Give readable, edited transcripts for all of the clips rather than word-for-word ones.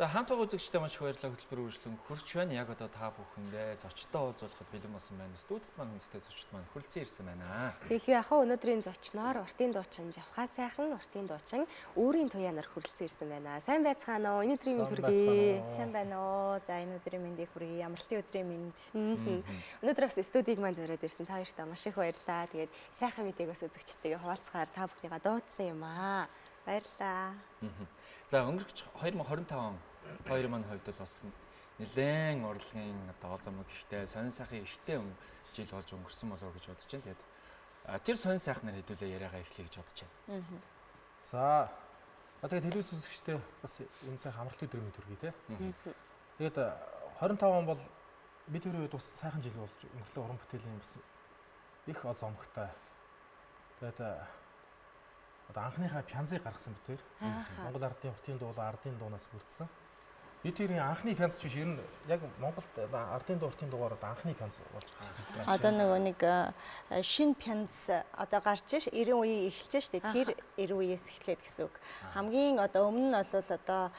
За хамт байгаа үзэгчдээ маш их баярлалаа хөтөлбөр үргэлжлэн хүрч байна. Яг одоо та бүхэндээ зочдтой уулзуулахад бэлэн болсон байна. Студид маань хүндтэй зочд маань хүрэлцэн ирсэн байна. Тэгэхээр яг өнөөдрийн зочноор уртын дуучин Жавхаа сайхан уртын дуучин өөрийн туяанаар хүрэлцэн ирсэн байна. Сайн байцгаана уу? Энэ өдрийн мэнд хүргэе. Сайн байна уу? За энэ өдрийн мэндийг хүргэе. Амралтын өдрийн мэнд. Өнөөдөр бас студийг маань зориод ирсэн. Та хоёртаа маш их баярлалаа. Тэгээд сайхан мэдээг бас үзэгчтэйгээ хуваалцахаар та бүхнийгаа дуудсан юм аа. Баярлалаа. За өнгөрч 2025 хоёр маань хувьд бол бас нэлээд урлагийн одоо замаг ихтэй сонин сайхан ихтэй жил болж өнгөрсөн болов уу гэж бодож байна. Тэгээд тэр сонин сайхнаар хэдүүлээ яриагаа эхлэе гэж бодож байна. За тэгээд телевиз үзэгчтэй бас энэ сайхан амралтын өдрийн мэнд хүргэе те. Тэгээд 25 он бол бид хоёрын үед бас сайхан жил болж өнгөрлөө уран бүтээлийн бас их ол зомгтой. Тэгээд одоо анхныхаа пянзыг гаргасан бид хоёр. Монгол ардын уртын дуу ардын дуунаас бүрдсэн. Бид хоёрын анхны пянз ч биш ер нь яг Монголд ардын дуу уртын дуугаар анхны пянз болж гарсан. Одоо нөгөө нэг шинэ пянз одоо гарч ш 90 үеийн эхэлж штэ тэр 90 үеэс эхлээд гэсэн үг. Хамгийн одоо өмнө нь бол одоо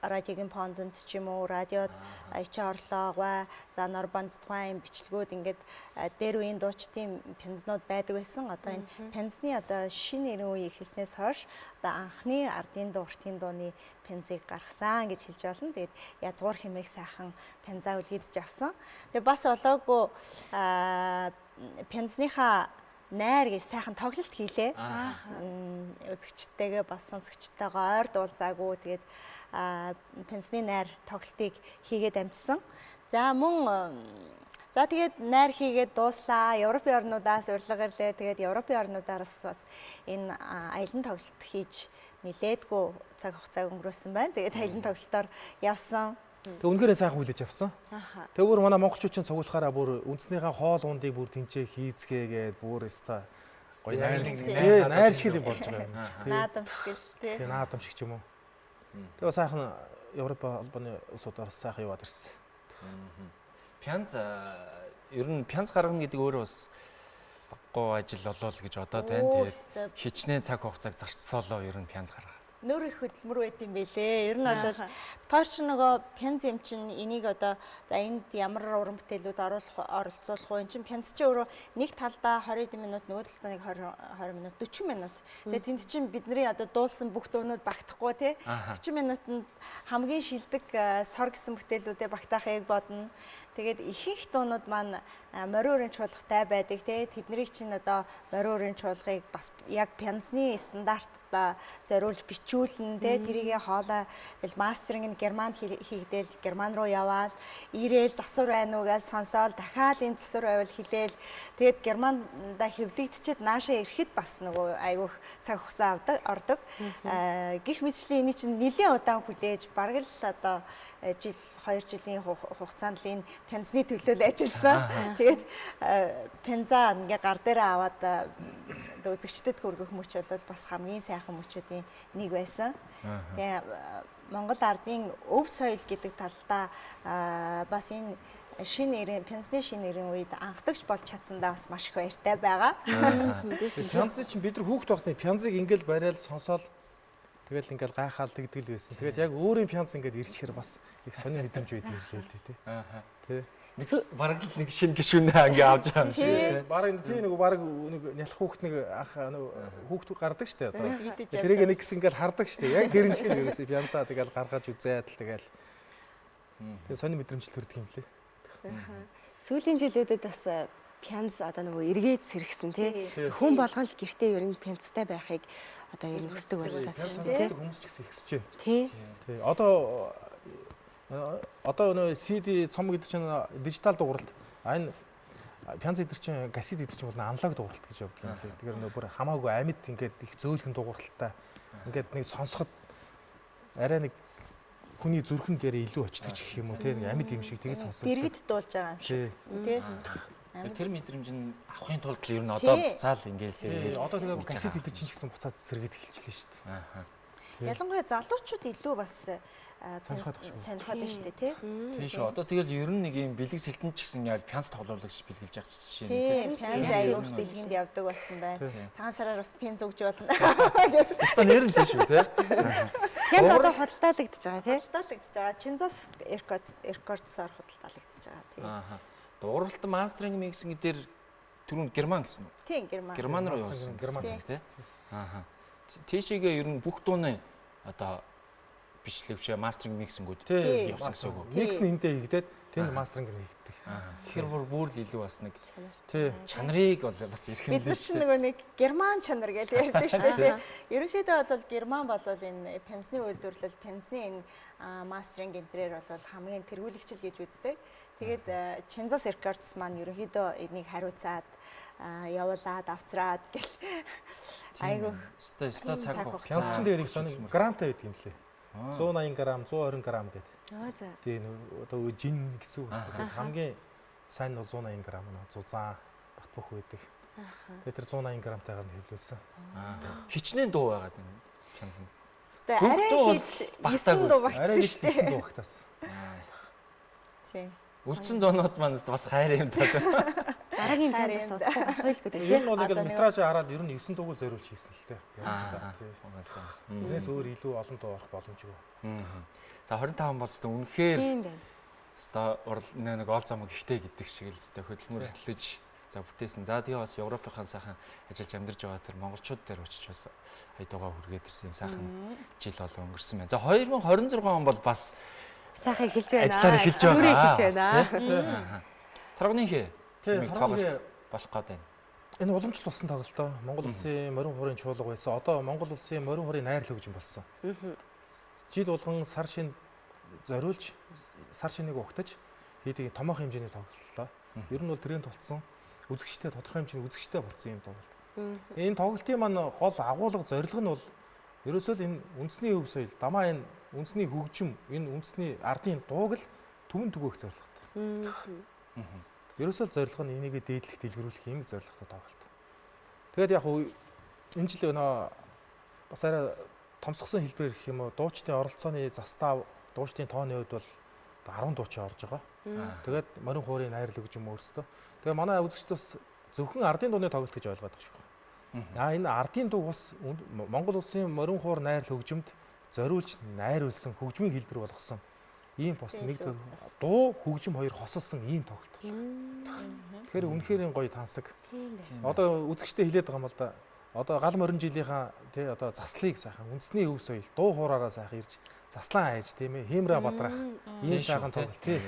радиогийн пондонд ч юм уу радиод ичи орлогоо за Норбанц тухайн бичлэгүүд ингээд дээр үеийн дуучдын пянзнууд байдаг байсан. Одоо энэ пянзны одоо шинэ 90 үеийн эхэлснээс хойш одоо анхны ардын дуу уртын дууны пянзыг гаргасан гэж хэлж болно. Тэгээд язгуур хэмээх сайхан пянзаа үлгийдж авсан. Тэгээд бас олоогүй пянзныхаа найр гэж сайхан тоглолт хийлээ. Үзэгчтэйгээ бас сонсогчтойгоо ойр дуулзаагүй. Тэгээд пянзны найр тоглолтыг хийгээд амжсан. За мөн тэгээд найр хийгээд дууслаа. Европын орнуудаас урилга ирлээ. Тэгээд Европын орнуудаас бас энэ аялын тоглолт хийж нилээдгүй цаг хугацааг өнгөрөөсөн байна. Тэгээд аялын тоглолтоор явсан. Тэг үнэхээр сайхан хүлээж авсан. Тэг бүр манай монголчуудын цуглахаараа бүр үндснийхээ хоол ундыг бүр тэнцээ хийцгээгээд бүр өста гоё найр шиг юм болж байгаа юм. Наадам шиг л тий. Наадам шиг ч юм уу. Тэгээ сайхан Европ албаны улсуудаар сайхан яваад ирсэн. Пянз ер нь пянз гаргана гэдэг өөрөө бас баггүй ажил болоо л гэж бодоод байна. Тэгээд хичнээн цаг хугацааг зарцуулаа ер нь пянз гаргах. Нөр их хөдөлмөр байт юм бэлээ. Ер нь бол тооч нөгөө пянз юм чинь энийг одоо за энд ямар уран бүтээлүүд оролцуулах вэ? Энд чинь пянз чинь өөрөө нэг талдаа 20 минут, нөгөө талдаа нэг 20 минут, 40 минут. Тэгээд тэнд чинь бидний одоо дуулсан бүх дуунууд багтахгүй тий. 40 минутанд хамгийн шилдэг сор гэсэн бүтээлүүдээ багтаахыг бодно. Тэгээд ихэнх дуунууд маань морин өрийн чуулгатай байдаг тий. Тэднийг чинь одоо морин өрийн чуулгыг бас яг пянзны стандарт зориулж бичүүлнэ те тэрийгээ хоолой тэгэл мастеринг нь германд хийгдэл герман руу яваал ирээл засвар байна уугаа сонсоол дахиад энэ засвар байвал хэлээл тэгэд германда хэвлэгдчихэд наашаа ирэхэд бас нөгөө айгүйх цаг хугацаа ордог гих мэтчлийн эний чинь нэлийн удаан хүлээж бараг л одоо жил 2 жилийн хугацаанд л энэ пянзны төлөө л ажилласан тэгээд пянзаа ингээ гар дээр аваад үзэгчдэд хүргэх мөч бол бас хамгийн сайхан мөчүүдийн нэг байсан. Тэгээ Монгол ардын өв соёл гэдэг талдаа бас энэ пянзны шинэ нэрийн үед анхдагч болж чадсандаа бас маш их баяртай байгаа. Пянзны чинь бид нар хүүхд байхны пянзыг ингээл барайл сонсоол тэгэл ингээл гайхаал тэгдэг л байсан. Тэгээд яг өөрийн пянз ингээд ирчихэр бас их сонир мэдрэмж байдаг юм л дээ тий. Тий. Бараг л нэг шинэ гишүүнээ ингээ авч байгаа юм шиг тий. Бараг тий нэг бараг нэг нялх хүүхд нэг анх хүүхд гардаг штэ одоо. Тэрийг нэг хэсэг ингээл хардаг штэ. Яг тэрэн шиг л ерөөсөө пянзаа тэгэл гаргаж үзээд л тэгэл. Тэгээ сонир мэдрэмж төрдөг юм лээ. Сүүлийн жилүүдэд бас пянз одоо нөгөө эргээд сэргсэн тий. Хүн болгон л гэртээ ер нь пянзтай байхыг одоо ер нь хүсдэг болоод байна тий. Хүмүүс ч гэсэн ихсэж байна. Тий. Тий. Одоо нөө CD цом гэдэг чинь дижитал дууралт. Энэ пянз эдэр чинь кассет эдэр чинь бол аналог дууралт гэж явдаг юм лээ. Тэгэхээр нөө бүр хамаагүй амьд ингээд их зөөлхөн дууралттай. Ингээд нэг сонсоход арай нэг хүний зүрхэн дээр илүү очдог ч гэх юм уу тий. Амьд юм шиг тэгээд сонсох. Дэргэд дуулж байгаа юм шиг. Тий. Тэр мэдрэмж нь авахын тулд ер нь одоо буцаал ингээл сэргээд. Одоо тэгээ кассет эдэр чинь ч гэсэн буцаад сэргээд эхэлчихлээ шүү дээ. Ялангуяа залуучууд илүү бас сонирхоод байна шүү дээ, тий. Тийм шүү. Одоо тэгэл ер нь нэг юм бэлэг сэлтэн ч гэсэн яг пянс тоглоулагч бэлгэлж байгаа жишээ нь. Тийм, пянс аяг бэлгэнд явдаг болсон байна. Таан сараар бас пен зүгж болно. Өстө нэрнтэй шүү, тий. Пянс одоо худалдаалагдж байгаа, тий. Худалдаалагдж байгаа. Чинзас рекордсоор худалдаалагдж байгаа, тий. Ааха. Дууралтан мастеринг миксинг дээр түрүүн герман гэсэн үү? Тийм, герман. Герман руу явуулсан. Герман тий. Ааха. Тийшээгээ ер нь бүх дууны одоо бичлэгч мастеринг миксингүүд явсан гэсэн үг. Микс нь эндээ хийгдээд тэнд мастеринг нь хийгддэг. Тэгэхээр бүр л илүү бас нэг Тий. чанарыг бол бас эрхэн бид нар чинь нэг герман чанар гэж ярьдаг шүү дээ. Ерөнхийдөө бол герман бол энэ пенсны үйлдвэрлэл, пенсны энэ мастеринг энтрээр бол хамгийн тэргүүлэгчл гэж үздэг. Тэгээд Чинзас Records маань ерөнхийдөө энийг хариуцаад явуулаад авцраад гэл айгу өстой цаг хугацаа. Пянс чинь дээр их соник грамтай байдаг юм лээ. 180 г, 120 г гэдэг. За. Тийм одоо жин гэсэн үг. Хамгийн сайн нь бол 180 г, 100 бат бөх байдаг. Тэгээд тэр 180 г-тайгаар нь хэвлүүлсэн. Хичнээн дуу байгаад байна. Пянс нь. Тэ арай хийж 9 дуу багтсан шүү дээ. 9 дуу багтаас. Тийм. Үлдсэн дуунууд маань бас хайр юм даа. Дараагийн пянс бас бодох байлгүй дээ. Ер нь бол ингээл метраж хараад ер нь 9 дууг зориулж хийсэн л дээ. Угаасаа. Тэрнээс өөр илүү олон дуу орох боломжгүй. За 25 бол зөвхөн үнэхээр Тийм байна. өстой нэг ол замаг ихтэй гэдэг шиг л зөв хөдөлмөр хөтлөж за бүтээсэн. За тэгээ бас Европынхаа сайхан ажиллаж амьдарч байгаа тэр монголчууд дээр очиж бас хайдуугаа хүргээд ирсэн юм сайхан жил болон өнгөрсөн байна. За 2026 он бол бас Сайхан эхэлж байна. Ажиллаар эхэлж байгаа. Бүрээ эхэлж байна. Торгоны хээ. Тийм, торгоны болох гээд байна. Энэ уламжлалт болсон тоглолтоо Монгол улсын морин хуурын чуулга байсан. Одоо Монгол улсын морин хуурын найрал хөгжим болсон. Жил болгон сар шин зориулж сар шинийг угтаж хийдэг томоохон хэмжээний тоглолтлоо. Ер нь бол тренд болсон. Үзэгчтэй тодорхой хэмжээний үзэгчтэй болсон юм тоглолт. Энэ тоглолтын маань гол агуулга зорилго нь бол ерөөсөө л энэ үндэсний өв соёл, дамаа энэ үндэсний хөгжим, энэ үндэсний ардын дууг л түмэн түгээх зорилготой. Ерөөсөө л зорилго нь энийг дээдлэх, дэлгэрүүлэх юм зорилготой тоглолт. Тэгээд яг уу энэ жил нөө бас арай томсгосон хэлбэрээр гэх юм уу, дуучдын оролцооны застав, дуучдын тооны хувьд бол 10 дуучин орж байгаа. Тэгээд морин хуурын найрал хөгжим өөрсдөө. Тэгээд манай үзэгчд бас зөвхөн ардын дууны тоглолт гэж ойлгоод байгаа шүү. Энэ ардын дуу бас Монгол улсын морин хуур найрал хөгжимд зориулж найруулсан хөгжмийн хэлбэр болгосон ийм бас нэг дуу хөгжим хоёр хосолсон ийм тоглолт байна. Тэгэхээр үнэхээр гоё тансаг. Одоо үзэгчтэй хэлээд байгаа юм л да. Одоо гал морин жилийнхаа тий одоо заслыг сайхан үндэсний өв соёл дуу хуураараа сайхан ирж заслан хайж тийм ээ хэмрээ бадрах ийм сайхан тоглолт тий.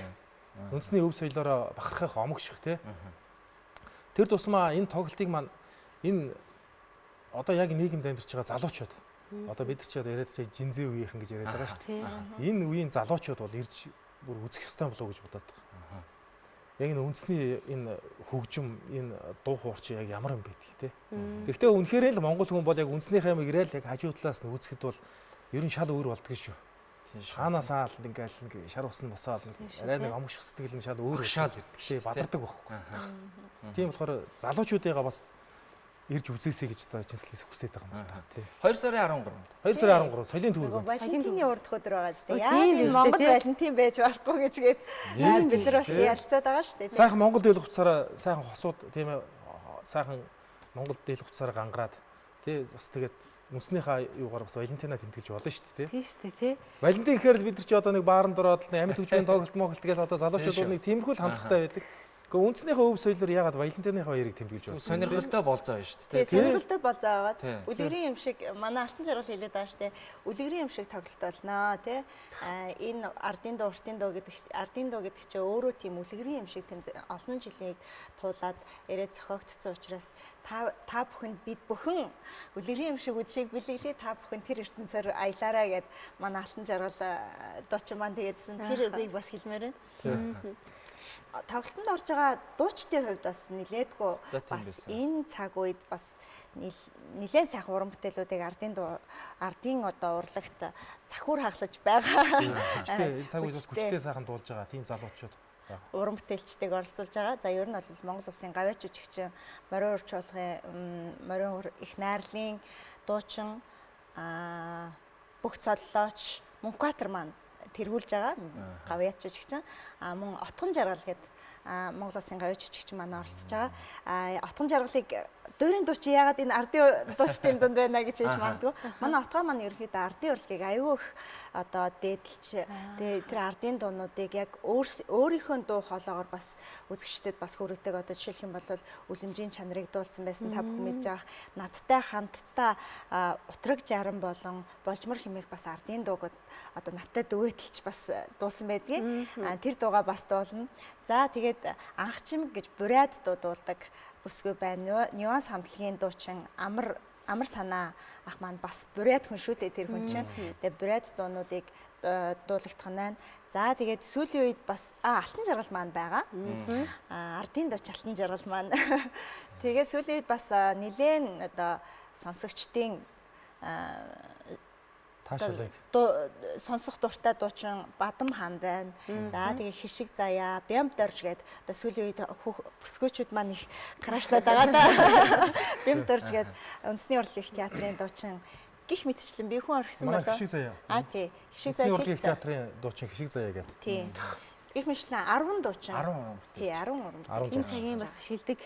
Үндэсний өв соёлоороо бахархах омогших тий. Тэр тусмаа энэ тоглолтыг маань энэ одоо яг нийгэмд амьдарч байгаа залуучууд одоо бид нар ч яриадсаа жинзээ үеийнхэн гэж яриад байгаа шүү дээ. Энэ үеийн залуучууд бол ирж бүр үзэх ёстой болов уу гэж бодоод байгаа. Яг энэ үндэсний энэ хөгжим, энэ дуу хуурч яг ямар юм байдгийг те. Гэхдээ үнэхээр л монгол хүн бол яг үндэснийхээ юм ирээл яг хажуу талаас нь үзэхэд бол ер нь шал өөр болдгоо шүү. Шаанаасаа л ингээл шар усны босоол арай нэг омгших сэтгэл нь шал өөр шал ирдэг. Бадардаг байхгүй. Тийм болохоор залуучуудыгаа бас ирж үзээсэй гэж одоо жинслээс хүсэж байгаа юм байна тий. 2 сарын 13-нд. 2 сарын 13 соёлын төвөргөнд. Валентины урд өдөр байгаа зү. Яа энэ Монгол Валентин байж болохгүй гэжгээд бид нар бас ялцаад байгаа шүү дээ. Сайхан Монгол дээл хувцаараа сайхан хосууд тийм ээ сайхан Монгол дээл хувцаараа гангараад тий бас тэгээд үнснийхаа юугаар бас Валентина тэмдэглэж болно шүү дээ тий. Тийм шүү дээ тий. Валентин гэхээр л бид нар ч одоо нэг бааранд ороод нэг амьд хөгжмийн тоглолт моголт гээл одоо залуучууд бол нэг тиймэрхүү л хандлагатай байдаг. Гэхдээ үндснийхээ өв соёлоор ягаад Валентиныхаа хоёрыг тэмдэглэж байна? Сонирхолтой болзоо байна шүү дээ. Тийм, сонирхолтой болзоо байгаа. Үлгэрийн юм шиг манай алтан жаргал хэлээд байгаа шүү дээ. Үлгэрийн юм шиг тоглолт болно тий. Энэ ардын дуу, уртын дуу гэдэг чинь өөрөө тийм үлгэрийн юм шиг тийм олон жилийг туулаад ирээд зохиогдсон учраас та бүхэнд бид бүхэн үлгэрийн юм шиг үдшийг бэлэглээ та бүхэн тэр ертөнцөөр аялаараа гэд манай алтан жаргал дуучин маань тэгээдсэн тэр үгийг бас хэлмээр байна. Тоглолтод орж байгаа дуучдын хувьд бас нилээдгүй бас энэ цаг үед бас нилээн сайхан уран бүтээлүүдийг ардын одоо урлагт захиур хаглаж байгаа. Энэ цаг үед бас хүчтэй сайхан дуулж байгаа тийм залуучууд уран бүтээлчдийг оролцуулж байгаа. За ер нь бол Монгол Улсын гавьяач жүжигчин морин хур чуулгын морин хур их найрлын дуучин бүх цоллооч Мөнхбаатар маань тэргүүлж байгаа гавьяач жижигчин мөн Отгон жаргал гэдэг Монгол Улсын гавьяач жижигчин маань оролцож байгаа. Отгон жаргалыг дуурийн дуучин яагаад энэ ардын дуучдын дунд байна гэж хэлж магадгүй. Манай Отгоо маань ерөөхдөө ардын урлагийг аюу их одоо дээдэлж тэр ардын дуунуудыг яг өөрийнхөө дуу хоолоогоор бас үзэгчдэд бас хүргэдэг. Одоо жишээлх юм бол үлэмжийн чанарыг дуулсан байсан та бүхэн мэдж байгаа. Надтай хамтдаа утраг жаран болон болжмор хэмээх бас ардын дууг одоо надтай дүгэтэлж бас дуулсан байдгийг. Тэр дуугаа бас дуулна. За тэгээд анхчим гэж бурайд дуу дуулдаг бүсгүй байна. Нюанс хамтлагийн дуучин амар санаа ах маань бас бурайд хүн шүү дээ тэр хүн чинь. Тэгээд бурайд дуунуудыг дуулагдах нь байна. За тэгээд сүүлийн үед бас алтан жаргал маань байгаа. Ардын дууч алтан жаргал маань. Тэгээд сүүлийн үед бас нэлээд одоо сонсогчдын таашаалыг сонсох дуртай дуучин Бадам хаан байна. За тэгээ хишиг заяа, Бямд дорж гээд одоо сүүлийн үед бүсгүйчүүд маань их крашлаад байгаа да. Бямд дорж гээд үндэсний урлагийн их театрын дуучин гих мэтчлэн би хүн орхисон болоо. Хишиг заяа. Тий. Хишиг заяа урлагийн театрын дуучин хишиг заяа гэдэг. Тий. Гих мэтчлэн 10 дуучин. 10. Тий, 10. Энэ цагийн бас шилдэг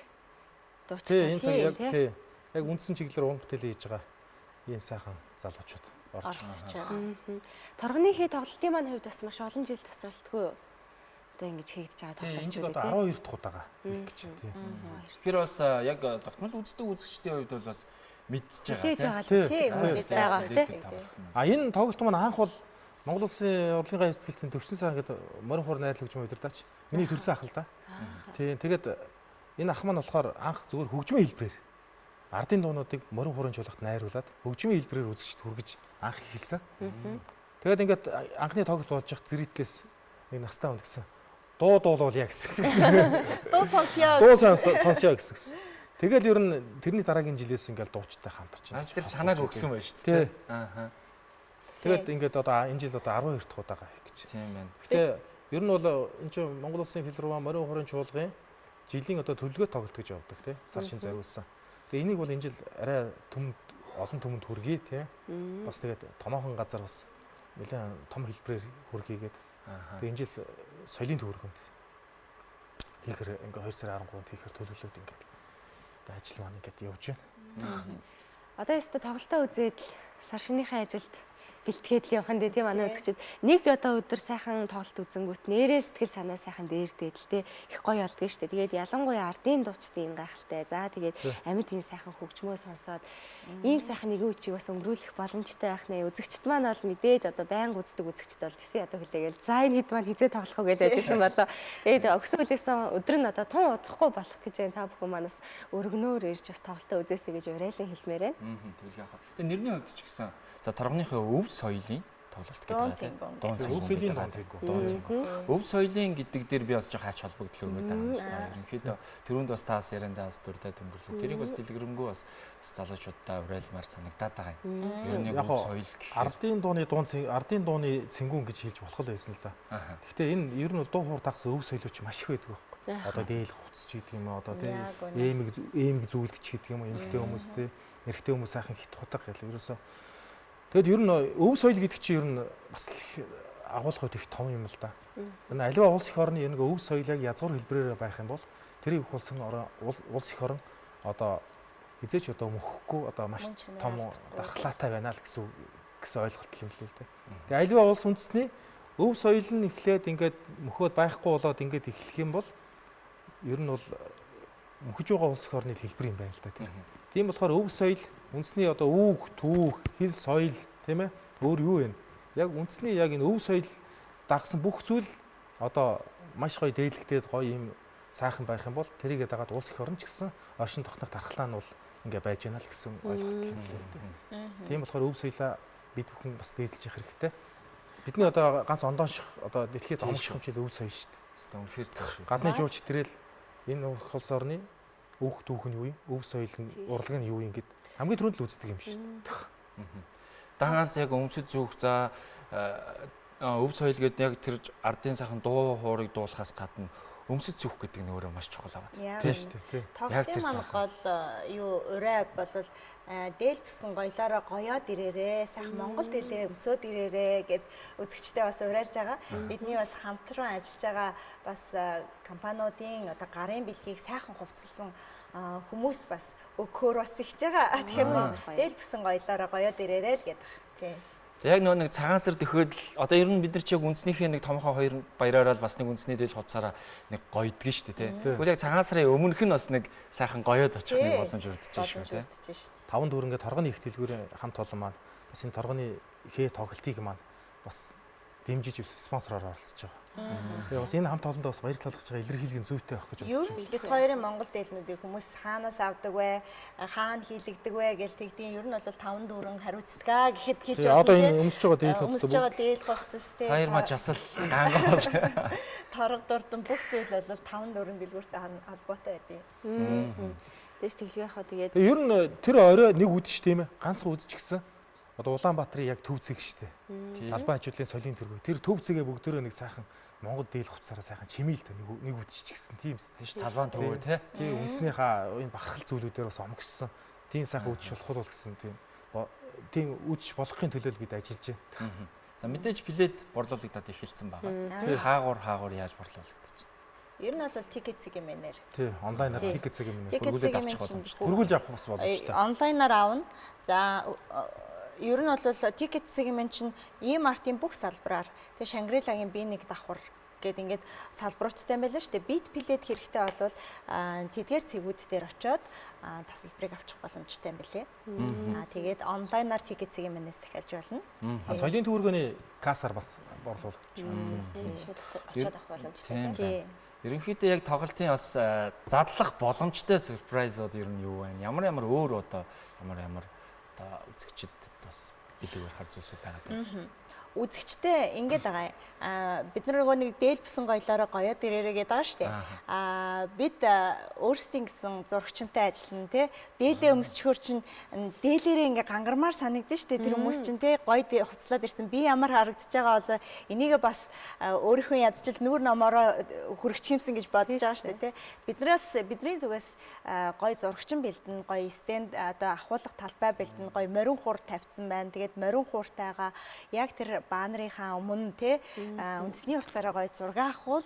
дуучин. Тий, энэ цаг яг тий. Яг үндсэн чиглэлээр уран бүтээл хийж байгаа ийм сайхан залуучууд орж байгаа. Торгоны тоглолтын маань хувьд бас маш олон жил тасралтгүй одоо ингэж хийгдэж байгаа тоглолт. Энэ жил тоглолт. одоо 12 дахь удаага хийх гэж тий. Тэгэхээр бас яг тогтмол үздэг үзэгчдийн хувьд бол бас мэдчихэж Хийж байгаа. байгаа. Тий, Мэдээж байгаа тий. Энэ тоглолт маань анх бол Монгол Улсын урлагийн гавь сэтгэлтийн төвшин сайхан гэдэг морин хуур найрлагч юм удирдаач. Миний төрсөн ах л да. Тий, тэгээд энэ ах маань болохоор анх зөвхөн хөгжмийн хэлбэрээр ардын дуунуудыг морин хуурын чуулгад найруулад хөгжмийн хэлбэрээр үзэгчд хүргэж анх эхэлсэн. Тэгээд ингээд анхны тоглолт болж явах зэрэглээс нэг настай хүн гэсэн дуу дуулуулъя гэсэн. Дуу сонсё. Дуу сонсё гэсэн. Тэгэл ер нь тэрний дараагийн жилээс ингээд дуучтай хамтарч Аа тэр санааг өгсөн байна шүү дээ. Аа. Тэгээд ингээд одоо энэ жил одоо 12 дахь удаага хийх гэж. Тийм байна. Гэтэ ер нь бол энэ чинь Монгол Улсын филармони морин хуурын чуулгын жилийн одоо төлөвлөгөө тоглолт гэж явдаг тий. Сар шин зориулсан. Тэгээ энийг бол энэ жил арай олон түмэнд хүргэе тий. Бас тэгээд томоохон газар бас нэлээд том хэлбэрээр хүргийгээд. Тэгээ энэ жил соёлын төвөргөнд хийхэр ингээ 2 сарын 13-нд хийхэр төлөвлөлт ингээд ажил маань ингээд явж байна. Одоо яста тоглолтоо үзээд л сар шинийхээ ажилд бэлтгээд л явах нь тийм манай үзэгчид нэг одоо өдөр сайхан тоглолт үзэнгүүт нэрээ сэтгэл санаа сайхан дээрдээд л те их гоё болдгоо штэ. Тэгээд ялангуяа ардын дуучдын гайхалтай. За тэгээд амьд энэ сайхан хөгжмөө сонсоод ийм сайхан нэг үчиг бас өнгөрүүлэх боломжтой байх нэ. Үзэгчд маань бол мэдээж одоо байнга үздэг үзэгчд бол гэсэн ядуу хэлээгээл за энэ хэд маань хизээ тоглох уу гэж ажилласан болоо. Тэгээд өгсөн үлээсэн өдөр нь одоо тун удахгүй болох гэж байна. Та бүхэн манаас өргөнөөр ирж бас тоглолтоо үзээсэй гэж уриалан хэлмээр байна. Тэгэл яах вэ? Тэгээ нэрний хувьд ч гэсэн за торгоныхоо өв соёлын тоглолт гэдэг байна. Дуун соёлын Өв соёлын гэдэг дээр би бас жоо хаач холбогдлоо өгöd байгаа юм байна. Ерөнхийдөө тэрүүнд бас таас яриандаа бас дуртай төнгөрлөө. Тэрийг бас дэлгэрэнгүй бас залуучуудаа уриалмаар санагдаад байгаа юм. Ер нь яг соёл ардын дууны цэнгүүн гэж хэлж болох л байсан л да. Гэхдээ энэ ер нь дуу хуур тагс өв соёлооч маш их байдаг байхгүй. Одоо дээл хуцч гэдэг юм одоо тий эмэг зүйлдч гэдэг юм эмэгтэй хүмүүс тий эрэгтэй хүмүүс сайхан хит худаг гэл ерөөсөө. Тэгэд ер нь өв соёл гэдэг чинь ер нь бас агуулгад их том юм л да. Энэ аливаа улс их орны нэг өв соёл яг язгуур хэлбэрээр байх юм бол тэр их улсын улс их орн одоо хизээч одоо мөхгүй одоо маш том дархлаатай байна л гэсэн ойлголт юм л дээ. Тэгээ аливаа улс үндэсний өв соёл нь эхлээд ингээд мөхөөд байхгүй болоод ингээд эхлэх юм бол ер нь бол мөхөж байгаа улс их орны хэлбэр юм байна л да. Тийм болохоор өв соёл үндэсний одоо үг, түүх, хэл, соёл тийм ээ өөр юу вэ? Яг үндэсний яг энэ өв соёл дагсан бүх зүйл одоо маш гоё дээлэгдээд гоё юм сайхан байх юм бол тэрийгээ дагаад улс их орн ч гэсэн оршин тогтнох дархлаа нь бол ингээ байж байна л гэсэн ойлголт юм л дээ. Тийм болохоор өв соёлоо бид бүхэн бас дээдлж явах хэрэгтэй. Бидний одоо ганц ондоонших одоо дэлхийд омгших хэмжээ өв соёл шүү дээ. Үнэхээр тийм. Гадны жууч тэрэл энэ улс орны өв түүх нь юу юм? Өв соёл нь урлаг нь юу юм гэд хамгийн түрүүнд л үздэг юм шүү дээ. Даганц яг өмсөж зүөх за өв соёл гэдэг яг тэр ардын сайхан дуу хуурыг дуулахаас гадна өмсөж зүүх гэдэг нь өөрөө маш чухал аваад. Тийм шүү дээ. Тоглолтын маань гол юу урай болвол дээлбсэн гоёлоороо гоёод ирээрээ, сайхан Монгол хэлээ өмсөд ирээрээ гэд үзэгчтэй бас уриалж байгаа. Бидний бас хамтран ажиллаж байгаа бас компаниудын одоо гарын бэлгийг сайхан хувцалсан хүмүүс бас өгөхөр бас ихж байгаа. Тэгэхээр дээлбсэн гоёлоороо гоёод ирээрээ л гэдэг. Тийм. Яг нэг цагаан сар төхөөд одоо ер нь бид нар чи яг үндснийхээ нэг томхон хоёр баяраараа л бас нэг үндсний дээл хувцаараа нэг гоёдг нь шүү дээ тий. Тэгвэл яг цагаан сарын өмнөх нь бас нэг сайхан гоёод очих нэг боломж өрдөж шүү тий. 5 дүүрэнгээ торгоны их дэлгүүрийн хамт олон маань бас энэ торгоны хээ тоглолтыг маань бас дэмжиж спонсороор оролцож байгаа. Тэгээ бас энэ хамт олондоо бас баярлалах гэж байгаа илэрхийлгийн зүйтэй байх гэж бодож байна. Юу бид хоёрын Монгол дээлнүүдийг хүмүүс хаанаас авдаг вэ? Хаана хийлэгдэг вэ гэж тэгдیں۔ Ер нь бол 5 дүүрэн хариуцдаг гэхэд хэлж байна. Одоо энэ өмсөж байгаа дээл хувцас. Өмсөж байгаа дээл хувцас тий. Хоёр маа жасал гангаас торго дурдан бүх зүйл бол 5 дүүрэн дэлгүүртэй холбоотой байдیں۔ Тэгэж тэглэх яхаа тэгээд. Ер нь тэр орой нэг үдчих тийм ээ. Ганцхан үдчих гисэн. Одоо Улаанбаатарын яг төв зэг штэ. Талбай хажуудлын солийн төргөө. Тэр төв зэгээ бүгдөө нэг сайхан Монгол дээл хувцаараа сайхан чимээл та нэг үдчихсэн тийм шүү. Талбайн төргөө тий. Тийм үндснийхаа энэ бахархал зүйлүүдээр бас омгшсон. Тийм сайхан үдчих болох гэсэн тийм үдчих болохын төлөө бид ажиллаж байна. За мэдээж билет борлуулагдаад эхэлсэн байгаа. Хаагур яаж борлуулагдаж байна? Ер нь бол тикет цэгийн мэнээр. Тий, онлайнаар тикет цэгийн мэнээр хүргүүлж авчих боломжтой. Хүргүүлж авах бас боломжтой. Онлайнаар аавна. За ер нь бол тикет цэгийн мэн чинь E-Mart-ийн бүх салбараар тэгээ Шангрилагийн B1 давхар гэд ингээд салбаруудтай байлаа шүү дээ. Бит билет хэрэгтэй болвол тэдгээр цэгүүд дээр очиод тасалбарыг авчих боломжтой юм билээ. Тэгээд онлайнаар тикет цэгийн мэнээс дахиалж болно. Соёлын төвөргөний кассаар бас борлуулах гэж байна. Шууд очиод авах боломжтой тийм. Ерөнхийдөө яг тоглолтын бас задлах боломжтой сюрпрайзууд ер нь юу байна? Ямар өөр одоо ямар одоо үзэгчдэд бас бэлэг барихар зүйлсүүд байгаа юм. Үзэгчтэй ингэж байгаа. Бид нар нөгөө нэг дээлбсэн гоёлоороо гоёод ирээрээ гэдэг байгаа шүү дээ. Бид өөрсдийн гэсэн зурагчтай ажиллана тий. Дээлээ өмсчхөр чинь дээлээрээ ингээ гангармаар санагдсан шүү дээ. Тэр хүмүүс чинь тий гоё хуцлаад ирсэн. Би ямар харагдаж байгаа бол энийгээ бас өөрийнхөө ядчил нүүр номороо хүрэгчимсэн гэж бодож байгаа шүү дээ тий. Бидний зүгээс гоё зурагчин бэлдэн, гоё стенд одоо ахуулах талбай бэлдэн, гоё морин хуур тавьсан байна. Тэгээд морин хууртайгаа яг тэр банерынхаа өмнө те үндэсний хувцаараа гоё зураг авахул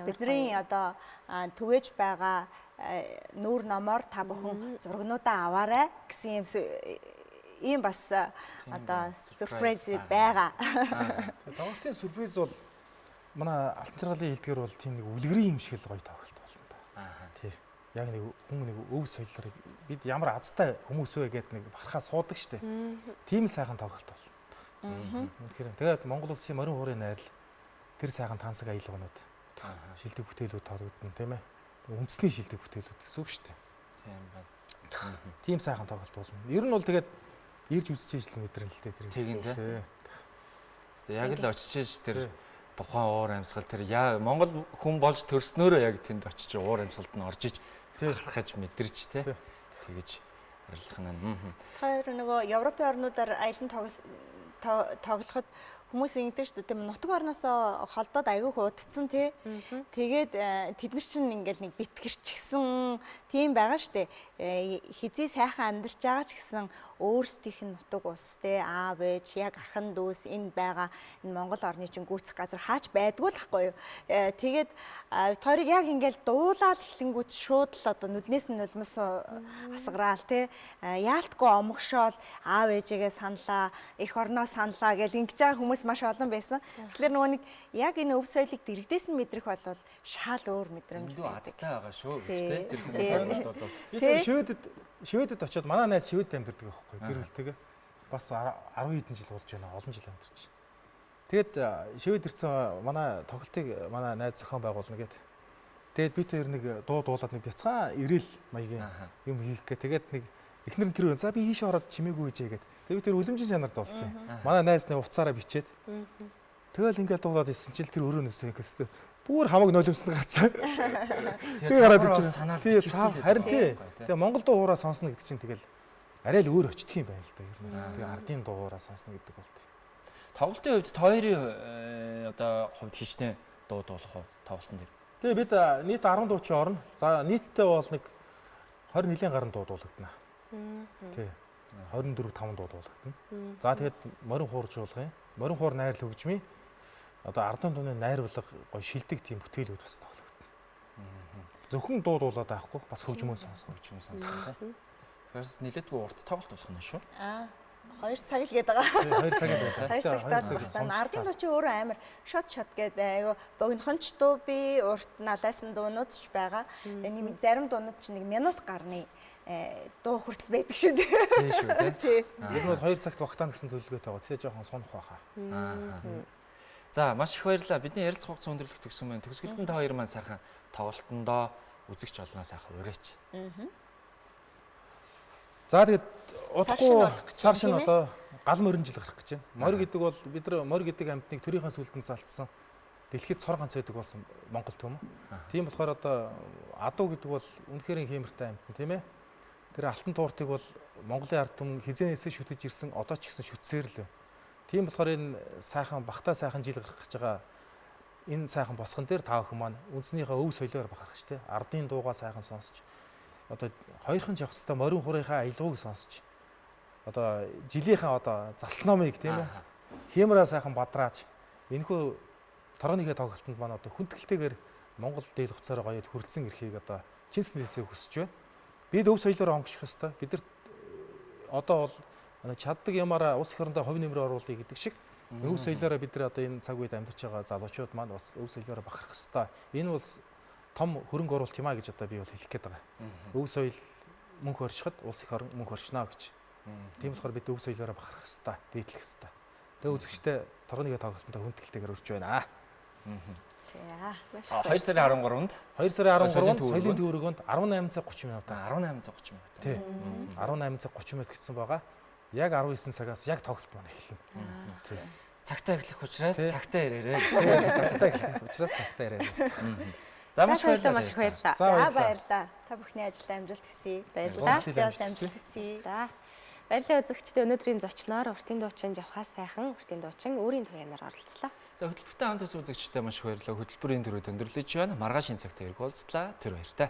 бидний одоо түгэж байгаа нүүр номоор та бүхэн зургнуудаа аваарай гэсэн ийм бас одоо сюрприз байгаа. Тоглолтын сюрприз бол манай алтан царгалын хэлдгээр бол тийм нэг үлгэрийн юм шиг л гоё тоглолт болно да. Тий. Яг нэг хүн нэг өв соёлоор бид ямар азтай хүмүүс вэ гэд нэг бархаа суудаг штэ. Тийм сайхан тоглолт бол. Тэгээд Монгол улсын морин хуурын найрал тэр сайхан тансаг аялгуунууд шилдэг бүтээлүүд тоглогдсон тийм ээ. Үндэсний шилдэг бүтээлүүд гэсэн үг шүү дээ. Тийм байна. Тийм сайхан тоглолт болно. Ер нь бол тэгээд ирж үзэж ижил мэдрэн л дээ тэр. Тийм. Яг л очиж тэр тухайн уур амьсгал тэр Монгол хүн болж төрснөөрөө яг тэнд очиж уур амьсгалд нь орж иж харахаж мэдэрч тий. Тэгэж арилах нь. Тэр нөгөө Европын орнуудаар аялан тоглоход хүмүүс ингэдэг шүү дээ. Тийм нутаг орноос холдоод аягүй хуудцсан тий. Тэгээд тэд нар чинь ингээл нэг битгэрчгсэн тийм байгаа шүү дээ. Хизээ сайхан амьдарч байгаа ч гэсэн өөрсдийнх нь нутаг ус тий аав ээж яг ахын дүүс энд байгаа энэ Монгол орны чинь гүйцэх газар хаач байдгүй л ахгүй юу. Тэгээд тойрог яг ингээл дуулаад эхлэнгүүт шууд л одоо нүднээс нь нулимс асгараал тий яалтгүй омгшоол аав ээжигээ саналаа эх орноо саналаа гэж ингэж байгаа хүмүүс маш олон байсан. Тэгэхээр нөгөө нэг яг энэ өв соёлыг дэрэгдээс нь мэдрэх бол шал өөр мэдрэмж байдаг. Азтай байгаа шүү гэж тэр сонирхол болоос. Шведэд очиод манай найз Шведд амьдардаг байхгүй гэр бүлтэйгээ. Бас 10 хэдэн жил болж байна. Олон жил амьдарч байна. Тэгээд Швед ирсэн манай тоглолтыг манай найз зохион байгуулна гэдэг. Тэгээд бид хоёр нэг дуулаад нэг бяцхан ирээл маягийн юм хийх гэ. Тэгээд нэг эхнэр нь тэр за би ийш ороод чимээгүй хийжээ гэдэг. Тэгээд бид тэр үлэмжийн чанарт болсон юм. Манай найз нэг уцаараа бичээд. Тэгэл ингээд дуулаад ирсэн чил тэр өрөөнөөсөө гэстэй. Бүр хамаг нулимсны гацсан. Тэгээ гараад ирж. Тэгээ цаав харин тий. Тэгээ Монгол дуу хуураа сонсно гэдэг чинь тэгэл арай л өөр очдөг юм байна л да ер нь. Тэгээ ардын дуу хуураа сонсно гэдэг бол. Тоглолтын хувьд хоёрын одоо хувьд хичнээн дууд болох уу тоглолтын дээр? Тэгээ бид нийт 10 дуучин орно. За нийтдээ бол нэг 20 нилийн гаруй дуу дуулагдана. Тий. 24 5 дуу дуулагдана. За тэгээд морин хууржуулгын, морин хуур найрал хөгжмийн одоо ардын дууны найруулга гоё шилдэг тийм бүтээлүүд бас тоглогдно. Зөвхөн дуу дуулаад байхгүй бас хөгжмөө сонсно. тий. Тэрс нилээдгүй урт тоглолт болох нь шүү. 2 цаг л гээд байгаа. 2 цаг л байна. 2 цагтаа байна. Ардын дуу чи өөрөө амар шот гэдэг айгу богинохонч дуу би урт налайсан дуунууд ч байгаа. Тэгээ зарим дуунууд чи 1 минут гарны дуу хүртэл байдаг шүү дээ. Тий шүү тий. Тий. Ер нь бол 2 цагт багтаана гэсэн төлөвлөгөөтэй байгаа. Тэгээ жоохон сунах байхаа. За маш их баярлалаа. Бидний ярилцах хугацаа өндөрлөх төгсөн байна. Төгсгөлтөнд та хоёр маань сайхан тоглолтондоо үзэгч олноо сайхан ураач. За тэгээд удахгүй цааш нь тийм ээ? одоо гал морин жил гарах гэж байна. Морь гэдэг бол бид нар морь гэдэг амьтныг төрийнхээ сүлдэнд залтсан дэлхийд цор ганц байдаг болсон Монгол төмөн. Тийм болохоор одоо адуу гэдэг бол үнэхээр хэмэртэй амьтан тийм ээ. Тэр алтан тууртыг бол Монголын ард түмэн хизээнээсээ шүтэж ирсэн одоо ч гэсэн шүтсээр л байна. Тийм болохоор энэ сайхан багтаа сайхан жил гарах гэж байгаа энэ сайхан босгон дээр та бүхэн маань үндснийхээ өв соёлоор бахарах штэ. Ардын дуугаа сайхан сонсч одоо хоёрхан жавхцтай морин хурынхаа аялгауг сонсч одоо жилийнхаа одоо залсномыг тийм ээ хэмраа сайхан бадрааж энэхүү торооныхээ тоглолтод маань одоо хүндгэлтэйгээр Монгол дээл хуцаараа гоёд хүрэлцэн ирэхийг одоо чинснээсээ хүсэж байна. Бид өв соёлоор онгочих ёстой. Бид нар одоо бол чаддаг ямаараа улс их орондоо хувь нэмрээ оруулъя гэдэг шиг өв соёлоороо бид нар одоо энэ цаг үед амьдарч байгаа залуучууд маань бас өв соёлоороо бахарах ёстой. Энэ бол том хөрөнгө оруулалт юм а гэж одоо би бол хэлэх гээд байгаа. Өв соёл мөнх оршиход улс их орон мөнх оршино гэж. Тийм болохоор бид өв соёлоороо бахарах ёстой, дээдлэх ёстой. Тэгээ үзэгчтэй торооныхоо тоглолтод хүндгэлтэйгээр урьж байна. За. 2 сарын 13-нд 2 сарын 13-нд соёлын төвөргөнд 18 цаг 30 минутаас 18 цаг 30 минут. Тий. 18 цаг 30 минут гэсэн байгаа. Яг 19 цагаас яг тоглолт маань эхэлнэ. Тий. Цагтаа эхлэх учраас цагтаа ирээрэй. Цагтаа эхлэх учраас цагтаа ирээрэй. За маш баярлалаа. Маш их баярлалаа. За баярлалаа. Та бүхний ажилд амжилт хүсье. Баярлалаа. Амжилт хүсье. За. Баярлалаа үзэгчдээ өнөөдрийн зочноор уртын дуучин Жавхаас сайхан уртын дуучин өөрийн туяанаар оролцлоо. За хөтөлбөртэй хамт ус үзэгчтэй маш их баярлалаа. Хөтөлбөрийн төрөд өндөрлөж байна. Маргааш энэ цагт ирэх уулзлаа. Тэр баяртай.